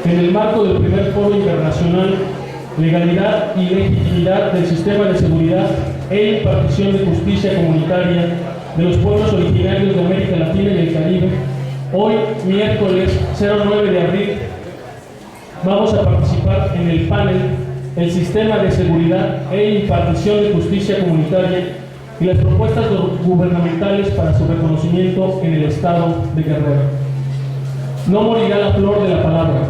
en el marco del primer Foro Internacional Legalidad y Legitimidad del Sistema de Seguridad e Impartición de Justicia Comunitaria de los Pueblos Originarios de América Latina y el Caribe, hoy, miércoles 09 de abril, vamos a participar en el panel El Sistema de Seguridad e Impartición de Justicia Comunitaria y las propuestas gubernamentales para su reconocimiento en el Estado de Guerrero. No morirá la flor de la palabra.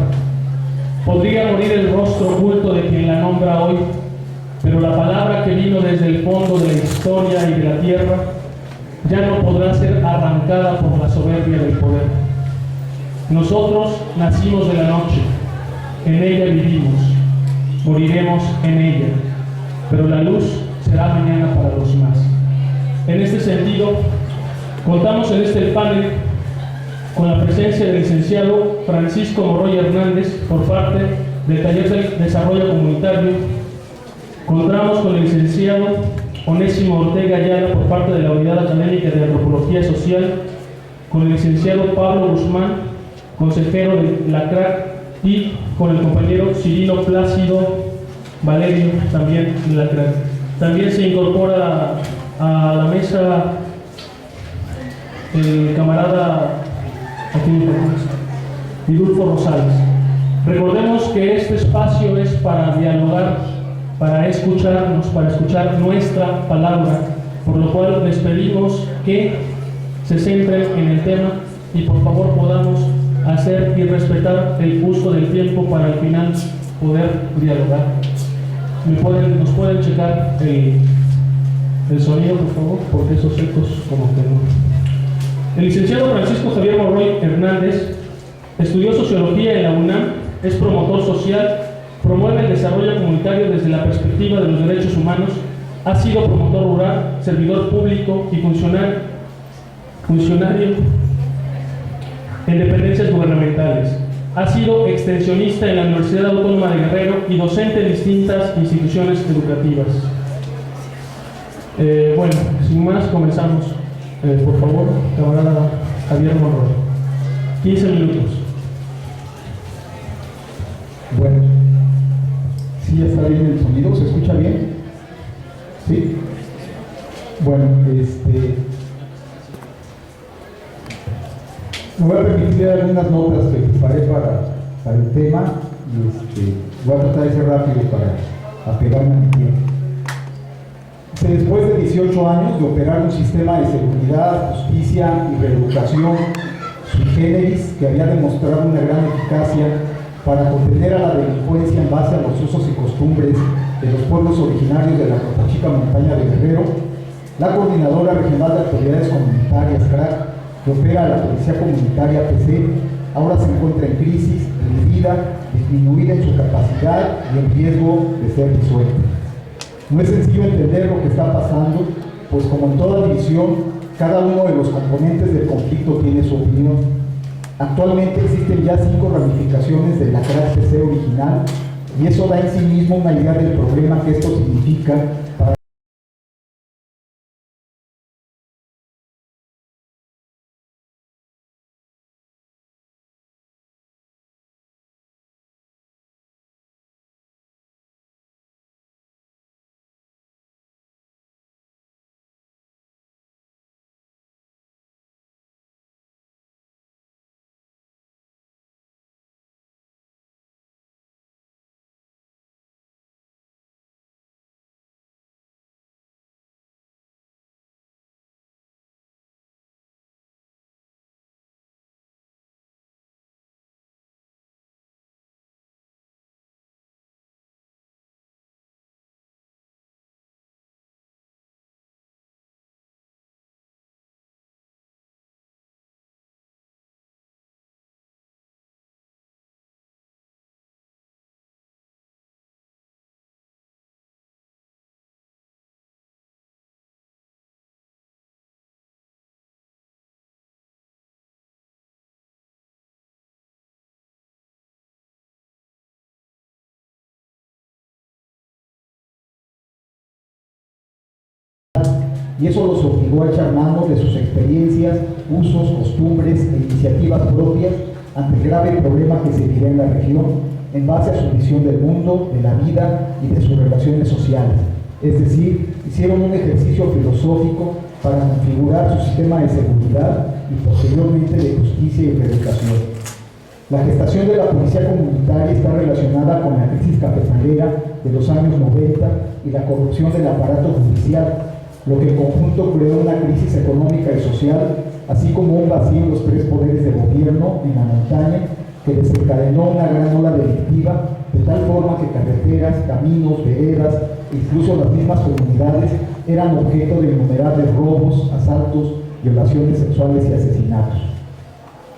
Podría morir el rostro oculto de quien la nombra hoy, pero la palabra que vino desde el fondo de la historia y de la tierra ya no podrá ser arrancada por la soberbia del poder. Nosotros nacimos de la noche, en ella vivimos, moriremos en ella, pero la luz será mañana para los más. En este sentido, contamos en este panel con la presencia del licenciado Francisco Morroy Hernández por parte del Taller del Desarrollo Comunitario. Contamos con el licenciado Onésimo Ortega Ayala por parte de la Unidad Académica de Antropología Social, con el licenciado Pablo Guzmán, consejero de la CRAC, y con el compañero Cirilo Plácido Valerio, también de la CRAC. También se incorpora a la mesa el camarada Vidulfo Rosales. Recordemos que este espacio es para dialogar, para escucharnos, para escuchar nuestra palabra, por lo cual les pedimos que se centren en el tema y por favor podamos hacer y respetar el uso del tiempo para al final poder dialogar. ¿Nos pueden checar el sonido, por favor? Porque esos ecos como que no. El licenciado Francisco Javier Morroy Hernández estudió Sociología en la UNAM, es promotor social, promueve el desarrollo comunitario desde la perspectiva de los derechos humanos, ha sido promotor rural, servidor público y funcionario en dependencias gubernamentales. Ha sido extensionista en la Universidad Autónoma de Guerrero y docente en distintas instituciones educativas. Bueno, sin más, comenzamos. Por favor, camarada Javier Morroy. 15 minutos. Bueno, ¿sí ya está bien el sonido? ¿Se escucha bien? ¿Sí? Bueno, me voy a permitir dar algunas notas que preparé para el tema y voy a tratar de ser rápido para apegarme a mi tiempo. Después de 18 años de operar un sistema de seguridad, justicia y reeducación sui generis que había demostrado una gran eficacia para contener a la delincuencia en base a los usos y costumbres de los pueblos originarios de la Cotachica Montaña de Guerrero, la Coordinadora Regional de Autoridades Comunitarias, CRAC, que opera a la Policía Comunitaria PC, ahora se encuentra en crisis, dividida, disminuida en su capacidad y en riesgo de ser disuelta. No es sencillo entender lo que está pasando, pues como en toda división, cada uno de los componentes del conflicto tiene su opinión. Actualmente existen ya 5 ramificaciones de la CRAC-PC original, y eso da en sí mismo una idea del problema que esto significa para y eso los obligó a echar mano de sus experiencias, usos, costumbres e iniciativas propias ante el grave problema que se vivía en la región en base a su visión del mundo, de la vida y de sus relaciones sociales. Es decir, hicieron un ejercicio filosófico para configurar su sistema de seguridad y posteriormente de justicia y reeducación. La gestación de la policía comunitaria está relacionada con la crisis cafetalera de los años 90 y la corrupción del aparato judicial, lo que en conjunto creó una crisis económica y social, así como un vacío en los tres poderes de gobierno en la montaña, que desencadenó una gran ola delictiva, de tal forma que carreteras, caminos, veredas e incluso las mismas comunidades eran objeto de innumerables robos, asaltos, violaciones sexuales y asesinatos.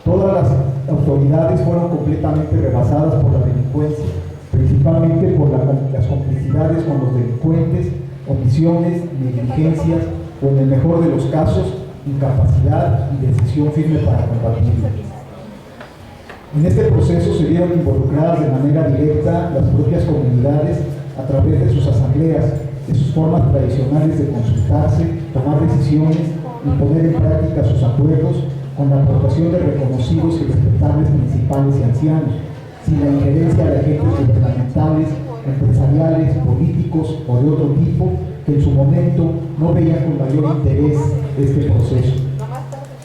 Todas las autoridades fueron completamente rebasadas por la delincuencia, principalmente por las complicidades con los delincuentes, omisiones, negligencias o, en el mejor de los casos, incapacidad y decisión firme para combatirlo. En este proceso se vieron involucradas de manera directa las propias comunidades a través de sus asambleas, de sus formas tradicionales de consultarse, tomar decisiones y poner en práctica sus acuerdos, con la aportación de reconocidos y respetables principales y ancianos, sin la injerencia de agentes gubernamentales, empresariales, políticos o de otro tipo que en su momento no veían con mayor interés este proceso.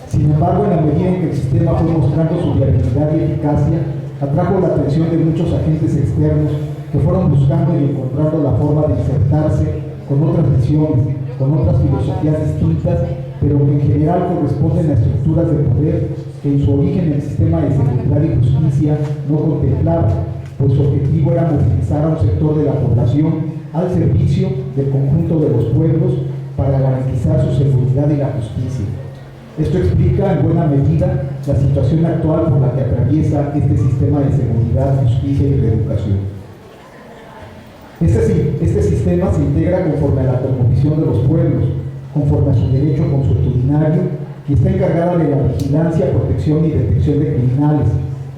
Sin embargo, en la medida en que el sistema fue mostrando su viabilidad y eficacia, atrajo la atención de muchos agentes externos que fueron buscando y encontrando la forma de insertarse con otras visiones, con otras filosofías distintas, pero que en general corresponden a estructuras de poder que en su origen el sistema de seguridad y justicia no contemplaba, pues su objetivo era movilizar a un sector de la población al servicio del conjunto de los pueblos para garantizar su seguridad y la justicia. Esto explica en buena medida la situación actual por la que atraviesa este sistema de seguridad, justicia y reeducación. Este sistema se integra conforme a la cosmovisión de los pueblos, conforme a su derecho consuetudinario, y está encargada de la vigilancia, protección y detección de criminales.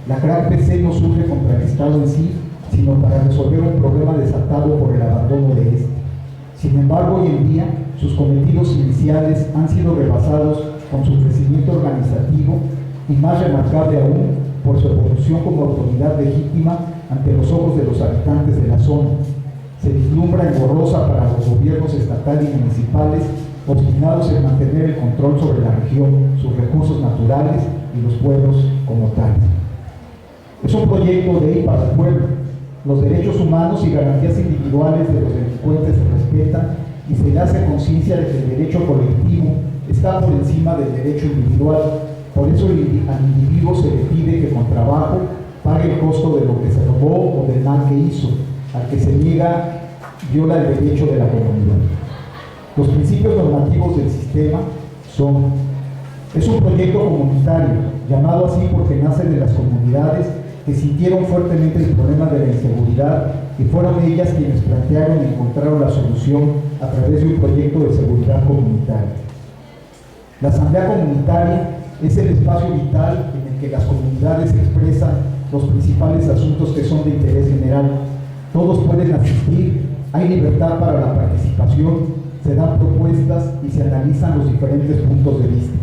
La CRAC-PC no surge contra el Estado en sí, sino para resolver un problema desatado por el abandono de este. Sin embargo, hoy en día, sus cometidos iniciales han sido rebasados con su crecimiento organizativo y, más remarcable aún, por su evolución como autoridad legítima ante los ojos de los habitantes de la zona. Se vislumbra engorrosa para los gobiernos estatales y municipales obstinados en mantener el control sobre la región, sus recursos naturales y los pueblos como tales. Es un proyecto de ley para el pueblo. Los derechos humanos y garantías individuales de los delincuentes se respetan y se le hace conciencia de que el derecho colectivo está por encima del derecho individual. Por eso al individuo se le pide que con trabajo pague el costo de lo que se robó o del mal que hizo. Al que se niega, viola el derecho de la comunidad. Los principios normativos del sistema son: es un proyecto comunitario, llamado así porque nace de las comunidades que sintieron fuertemente el problema de la inseguridad y fueron ellas quienes plantearon y encontraron la solución a través de un proyecto de seguridad comunitaria. La asamblea comunitaria es el espacio vital en el que las comunidades expresan los principales asuntos que son de interés general. Todos pueden asistir, hay libertad para la participación, se dan propuestas y se analizan los diferentes puntos de vista.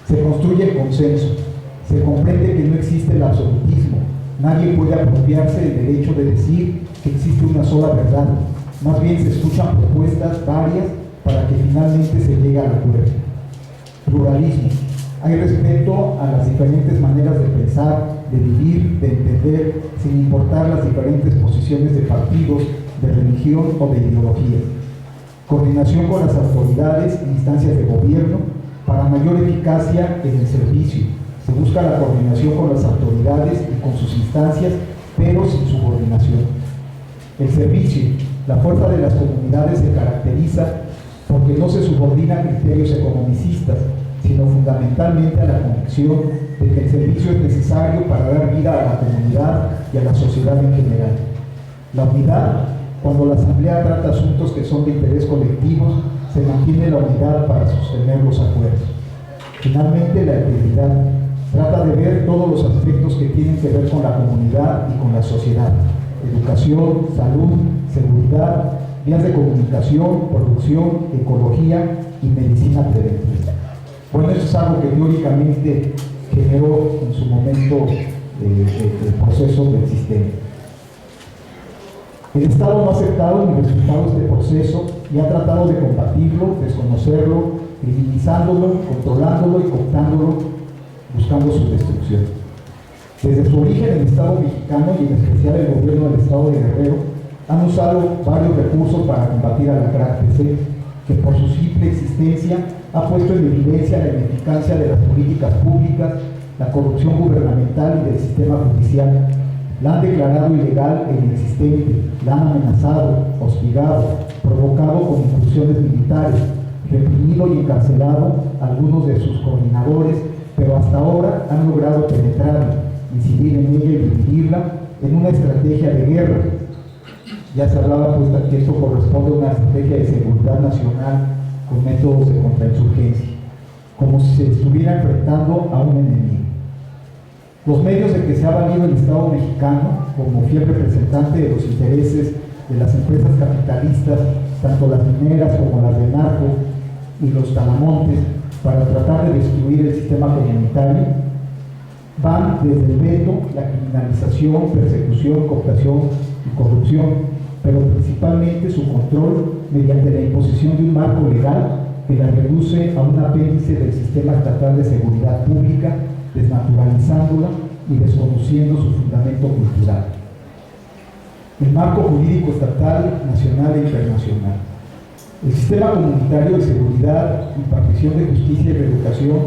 Se construye el consenso, se comprende que no existe el absolutismo, nadie puede apropiarse del derecho de decir que existe una sola verdad, más bien se escuchan propuestas varias para que finalmente se llegue al acuerdo. Pluralismo, hay respeto a las diferentes maneras de pensar, de vivir, de entender, sin importar las diferentes posiciones de partidos, de religión o de ideología. Coordinación con las autoridades e instancias de gobierno para mayor eficacia en el servicio. Se busca la coordinación con las autoridades y con sus instancias, pero sin subordinación. El servicio, la fuerza de las comunidades se caracteriza porque no se subordina a criterios economicistas, sino fundamentalmente a la convicción de que el servicio es necesario para dar vida a la comunidad y a la sociedad en general. La unidad, cuando la asamblea trata asuntos que son de interés colectivo, se mantiene la unidad para sostener los acuerdos. Finalmente, la integridad trata de ver todos los aspectos que tienen que ver con la comunidad y con la sociedad: educación, salud, seguridad, vías de comunicación, producción, ecología y medicina preventiva. Bueno, eso es algo que teóricamente generó en su momento el proceso del sistema. El Estado no ha aceptado ni respetado este proceso y ha tratado de combatirlo, desconocerlo, criminalizándolo, controlándolo y cooptándolo, buscando su destrucción. Desde su origen, el Estado mexicano y en especial el gobierno del Estado de Guerrero han usado varios recursos para combatir a la CRAC-PC, que por su simple existencia ha puesto en evidencia la ineficacia de las políticas públicas, la corrupción gubernamental y del sistema judicial. La han declarado ilegal e inexistente, la han amenazado, hostigado, provocado con incursiones militares, reprimido y encarcelado a algunos de sus coordinadores, pero hasta ahora han logrado penetrarla, incidir en ella y dividirla en una estrategia de guerra. Ya se hablaba pues que esto corresponde a una estrategia de seguridad nacional con métodos de contrainsurgencia, como si se estuviera enfrentando a un enemigo. Los medios de que se ha valido el Estado mexicano como fiel representante de los intereses de las empresas capitalistas, tanto las mineras como las de narco y los talamontes, para tratar de destruir el sistema comunitario, van desde el veto, la criminalización, persecución, cooptación y corrupción, pero principalmente su control mediante la imposición de un marco legal que la reduce a un apéndice del sistema estatal de seguridad pública, desnaturalizándola y desconociendo su fundamento cultural. El marco jurídico estatal, nacional e internacional. El sistema comunitario de seguridad, impartición de justicia y reeducación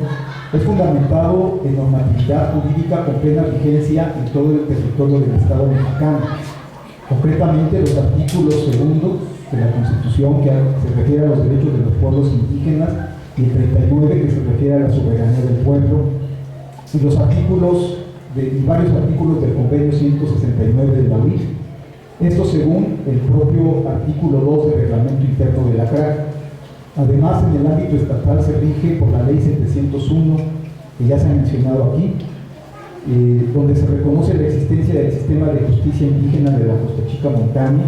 es fundamentado en normatividad jurídica con plena vigencia en todo el territorio del Estado mexicano. Concretamente, los artículos 2 de la Constitución, que se refiere a los derechos de los pueblos indígenas, y el 39, que se refiere a la soberanía del pueblo, y los artículos y varios artículos del Convenio 169 de la OIT. Esto según el propio artículo 2 del Reglamento Interno de la CRAC. Además, en el ámbito estatal se rige por la Ley 701, que ya se ha mencionado aquí, donde se reconoce la existencia del sistema de justicia indígena de la Costa Chica Montaña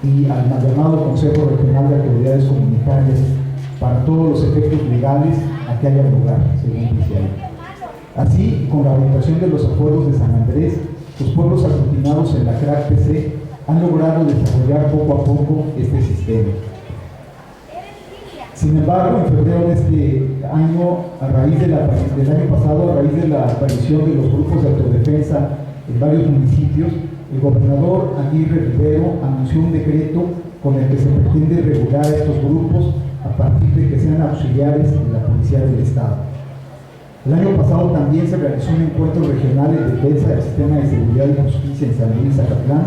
y al mal llamado Consejo Regional de Autoridades Comunitarias para todos los efectos legales a que haya lugar, según dice ahí. Así, con la orientación de los acuerdos de San Andrés, los pueblos aglutinados en la CRAC-PC han logrado desarrollar poco a poco este sistema. Sin embargo, en febrero de este año, del año pasado, a raíz de la aparición de los grupos de autodefensa en varios municipios, el gobernador Aguirre Rivero anunció un decreto con el que se pretende regular estos grupos a partir de que sean auxiliares de la Policía del Estado. El año pasado también se realizó un encuentro regional en defensa del sistema de seguridad y justicia en San Luis, Zacatlán,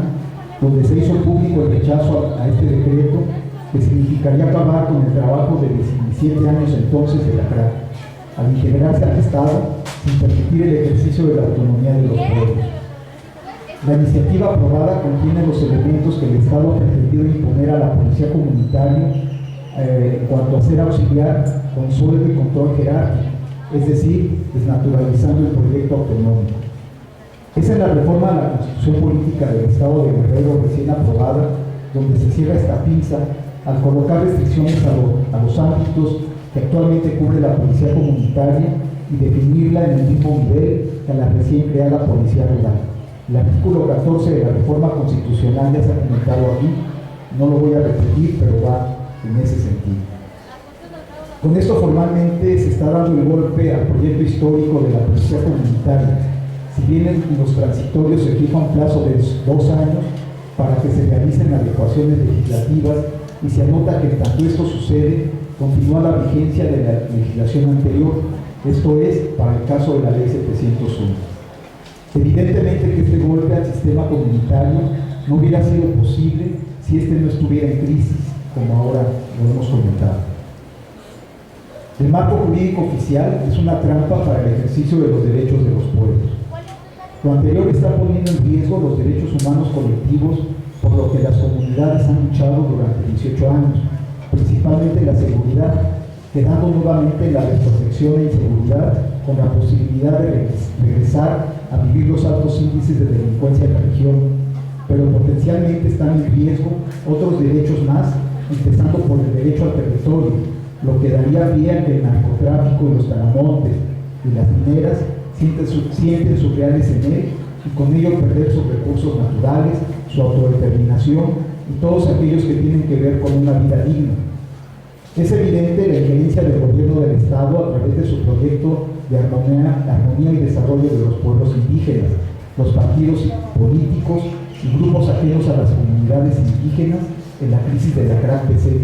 donde se hizo público el rechazo a este decreto, que significaría acabar con el trabajo de 17 años entonces de la CRAC, al integrarse al Estado sin permitir el ejercicio de la autonomía de los pueblos. La iniciativa aprobada contiene los elementos que el Estado ha pretendido imponer a la policía comunitaria en cuanto a ser auxiliar con sueldo y control jerárquico, es decir, desnaturalizando el proyecto autonómico. Esa es la reforma a la Constitución Política del Estado de Guerrero recién aprobada, donde se cierra esta pinza al colocar restricciones a los ámbitos que actualmente cubre la policía comunitaria y definirla en el mismo nivel que a la recién creada Policía Rural. El artículo 14 de la reforma constitucional ya se ha comentado aquí, no lo voy a repetir, pero va en ese sentido. Con esto formalmente se está dando el golpe al proyecto histórico de la policía comunitaria. Si bien en los transitorios se fija un plazo de 2 años para que se realicen adecuaciones legislativas y se anota que en tanto esto sucede, continúa la vigencia de la legislación anterior, esto es, para el caso de la Ley 701. Evidentemente que este golpe al sistema comunitario no hubiera sido posible si este no estuviera en crisis, como ahora lo hemos comentado. El marco jurídico oficial es una trampa para el ejercicio de los derechos de los pueblos. Lo anterior está poniendo en riesgo los derechos humanos colectivos, por lo que las comunidades han luchado durante 18 años, principalmente la seguridad, quedando nuevamente en la desprotección e inseguridad con la posibilidad de regresar a vivir los altos índices de delincuencia en la región, pero potencialmente están en riesgo otros derechos más, empezando por el derecho al territorio, lo que daría pie a que el narcotráfico y los talamontes, y las mineras sienten sus reales en él y con ello perder sus recursos naturales, su autodeterminación y todos aquellos que tienen que ver con una vida digna. Es evidente la injerencia del gobierno del Estado a través de su proyecto de armonía y desarrollo de los pueblos indígenas, los partidos políticos y grupos ajenos a las comunidades indígenas en la crisis de la CRAC-PC,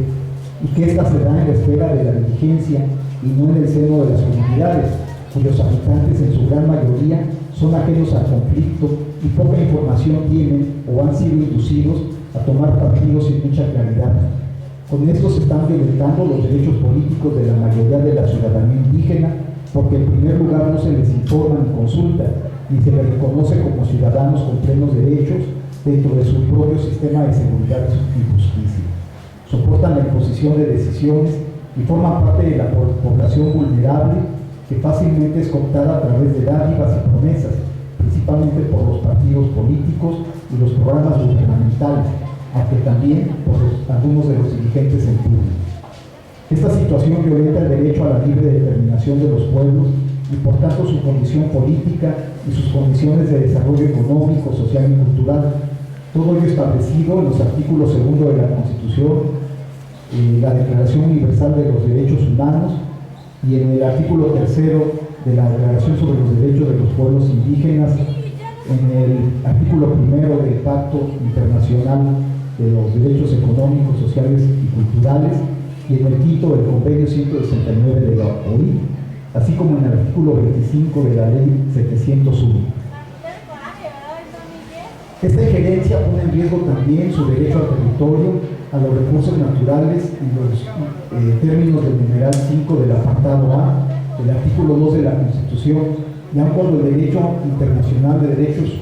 y que ésta se da en la esfera de la dirigencia y no en el seno de las comunidades, cuyos habitantes en su gran mayoría son ajenos al conflicto y poca información tienen o han sido inducidos a tomar partidos sin mucha claridad. Con esto se están violentando los derechos políticos de la mayoría de la ciudadanía indígena, porque en primer lugar no se les informa ni consulta, ni se les reconoce como ciudadanos con plenos derechos dentro de su propio sistema de seguridad y justicia. Soportan la imposición de decisiones y forman parte de la población vulnerable que fácilmente es cooptada a través de dádivas y promesas, principalmente por los partidos políticos y los programas gubernamentales, aunque también por algunos de los dirigentes en público. Esta situación violenta el derecho a la libre determinación de los pueblos y por tanto su condición política y sus condiciones de desarrollo económico, social y cultural. Todo ello establecido en los artículos 2 de la Constitución, la Declaración Universal de los Derechos Humanos y en el artículo 3 de la Declaración sobre los Derechos de los Pueblos Indígenas, en el artículo 1 del Pacto Internacional de los Derechos Económicos, Sociales y Culturales y en el 5 del Convenio 169 de la OIT, así como en el artículo 25 de la Ley 701. Esta injerencia pone en riesgo también su derecho al territorio, a los recursos naturales y los términos del numeral 5 del apartado A del artículo 2 de la Constitución, y aun cuando el derecho internacional de derechos,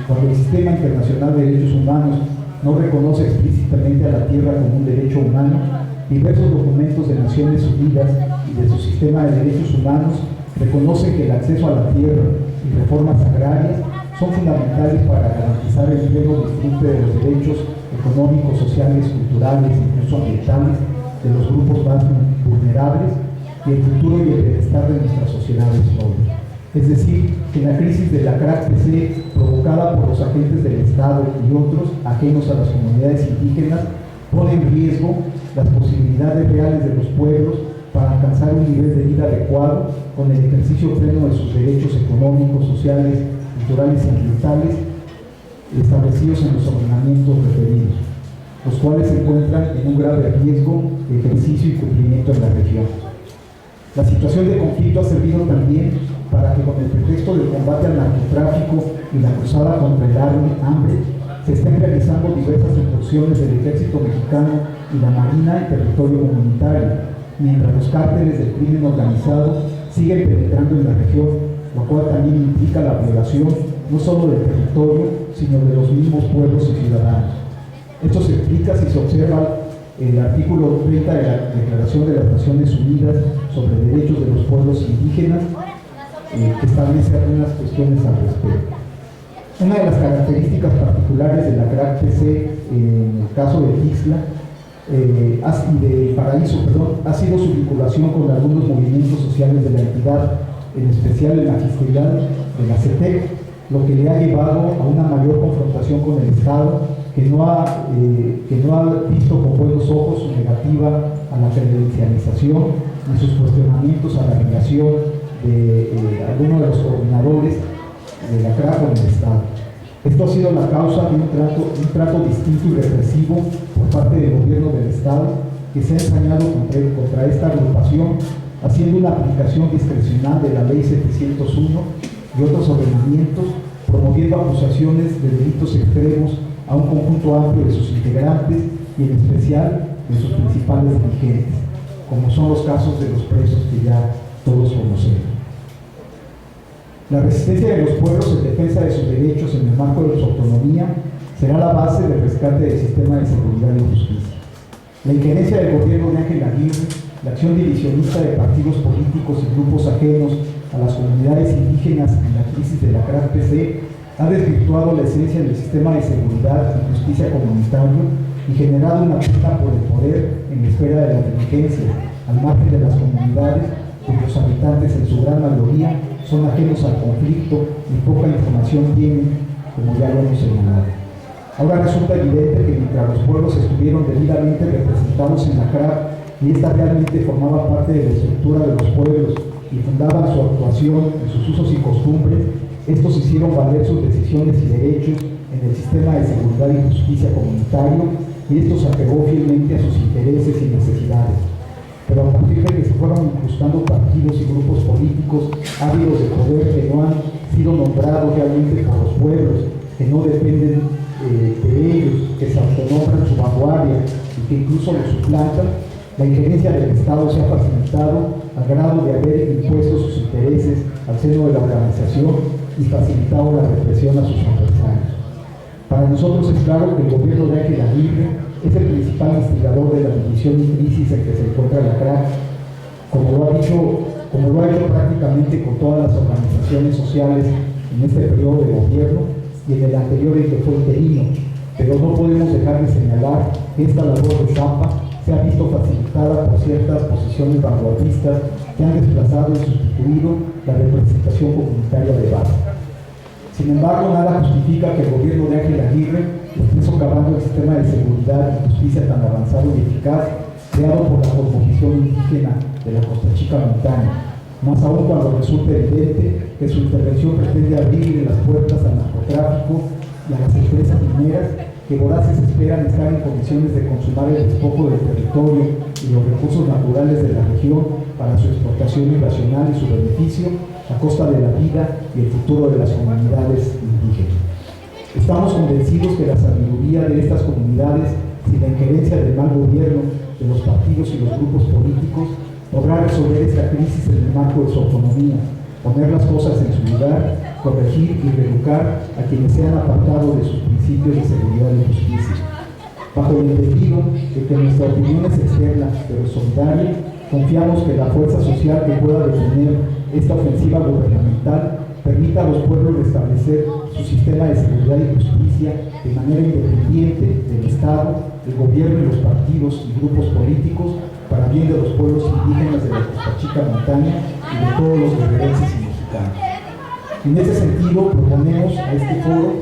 cuando el sistema internacional de derechos humanos no reconoce explícitamente a la tierra como un derecho humano, diversos documentos de Naciones Unidas y de su sistema de derechos humanos reconocen que el acceso a la tierra y reformas agrarias son fundamentales para garantizar el pleno disfrute de los derechos económicos, sociales, culturales e incluso ambientales de los grupos más vulnerables y el futuro y el bienestar de nuestras sociedades nobles. Es decir, que la crisis de la CRAC-PC provocada por los agentes del Estado y otros ajenos a las comunidades indígenas pone en riesgo las posibilidades reales de los pueblos para alcanzar un nivel de vida adecuado con el ejercicio pleno de sus derechos económicos, sociales, culturales y ambientales establecidos en los ordenamientos referidos, los cuales se encuentran en un grave riesgo de ejercicio y cumplimiento en la región. La situación de conflicto ha servido también para que con el pretexto del combate al narcotráfico y la cruzada contra el hambre se estén realizando diversas incursiones del ejército mexicano y la marina en territorio comunitario, mientras los cárteles del crimen organizado siguen penetrando en la región, lo cual también implica la violación no solo del territorio, sino de los mismos pueblos y ciudadanos. Esto se explica si se observa el artículo 30 de la Declaración de las Naciones Unidas sobre Derechos de los Pueblos Indígenas, que establece algunas cuestiones al respecto. Una de las características particulares de la CRAC-PC en el caso de Tixla de Paraíso, ha sido su vinculación con algunos movimientos sociales de la entidad, en especial el magisterial de la CETEC, lo que le ha llevado a una mayor confrontación con el Estado, que no ha visto con buenos ojos su negativa a la credencialización y sus cuestionamientos a la relación de algunos de los coordinadores de la CRAC con el Estado. Esto ha sido la causa de un trato distinto y represivo por parte del gobierno del Estado, que se ha ensañado contra esta agrupación, haciendo una aplicación discrecional de la Ley 701 y otros ordenamientos, promoviendo acusaciones de delitos extremos a un conjunto amplio de sus integrantes y en especial de sus principales dirigentes, como son los casos de los presos que ya todos conocemos. La resistencia de los pueblos en defensa de sus derechos en el marco de su autonomía será la base del rescate del sistema de seguridad y justicia. La injerencia del gobierno de Ángel Aguirre, la acción divisionista de partidos políticos y grupos ajenos a las comunidades indígenas en la crisis de la CRAC-PC ha desvirtuado la esencia del sistema de seguridad y justicia comunitario y generado una lucha por el poder en la esfera de la dirigencia, al margen de las comunidades cuyos habitantes en su gran mayoría son ajenos al conflicto y poca información tienen, como ya lo hemos señalado. Ahora resulta evidente que mientras los pueblos estuvieron debidamente representados en la CRAC y esta realmente formaba parte de la estructura de los pueblos y fundaban su actuación en sus usos y costumbres, estos hicieron valer sus decisiones y derechos en el sistema de seguridad y justicia comunitario y esto se apegó fielmente a sus intereses y necesidades. Pero a partir de que se fueron incrustando partidos y grupos políticos ávidos de poder que no han sido nombrados realmente por los pueblos, que no dependen de ellos, que se autonombran su vanguardia y que incluso los suplantan, la injerencia del Estado se ha facilitado al grado de haber impuesto sus intereses al seno de la organización y facilitado la represión a sus adversarios. Para nosotros es claro que el gobierno de Ángel Aguirre es el principal instigador de la división y crisis en que se encuentra la CRAC, como lo ha hecho prácticamente con todas las organizaciones sociales en este periodo de gobierno y en el anterior en que fue interino, pero no podemos dejar de señalar que esta labor de Zampa se ha visto facilitada por ciertas posiciones vanguardistas que han desplazado y sustituido la representación comunitaria de base. Sin embargo, nada justifica que el gobierno de Ángel Aguirre esté socavando el sistema de seguridad y justicia tan avanzado y eficaz creado por la composición indígena de la Costa Chica Montaña, más aún cuando resulta evidente que su intervención pretende abrir las puertas al narcotráfico y a las empresas mineras que voraces esperan estar en condiciones de consumar el despojo del territorio y los recursos naturales de la región para su explotación irracional y su beneficio a costa de la vida y el futuro de las comunidades indígenas. Estamos convencidos que la sabiduría de estas comunidades, sin la injerencia del mal gobierno de los partidos y los grupos políticos, podrá resolver esta crisis en el marco de su autonomía, poner las cosas en su lugar, corregir y reeducar a quienes se han apartado de sus principios de seguridad y justicia. Bajo el entendido de que nuestra opinión es externa pero solidaria, confiamos que la fuerza social que pueda detener esta ofensiva gubernamental permita a los pueblos restablecer su sistema de seguridad y justicia de manera independiente del Estado, del gobierno y los partidos y grupos políticos para bien de los pueblos indígenas de la Costa Chica Montaña y de todos los guerrerenses y mexicanos. En ese sentido, proponemos a este foro,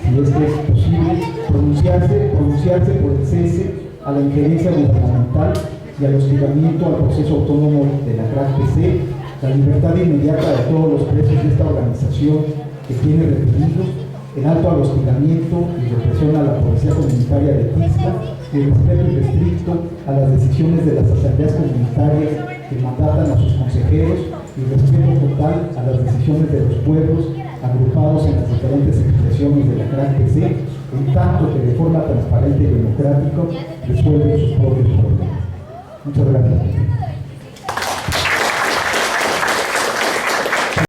si es que es posible, pronunciarse por el cese a la injerencia gubernamental y al hostigamiento al proceso autónomo de la CRAC-PC, la libertad inmediata de todos los presos de esta organización que tiene retenidos, el alto al hostigamiento y represión a la policía comunitaria de Tizca, el respeto irrestricto a las decisiones de las asambleas comunitarias que mandatan a sus consejeros y respeto total a las decisiones de los pueblos agrupados en las diferentes expresiones de la CRAC-PC, en tanto que de forma transparente y democrática resuelven sus propios problemas. Muchas gracias.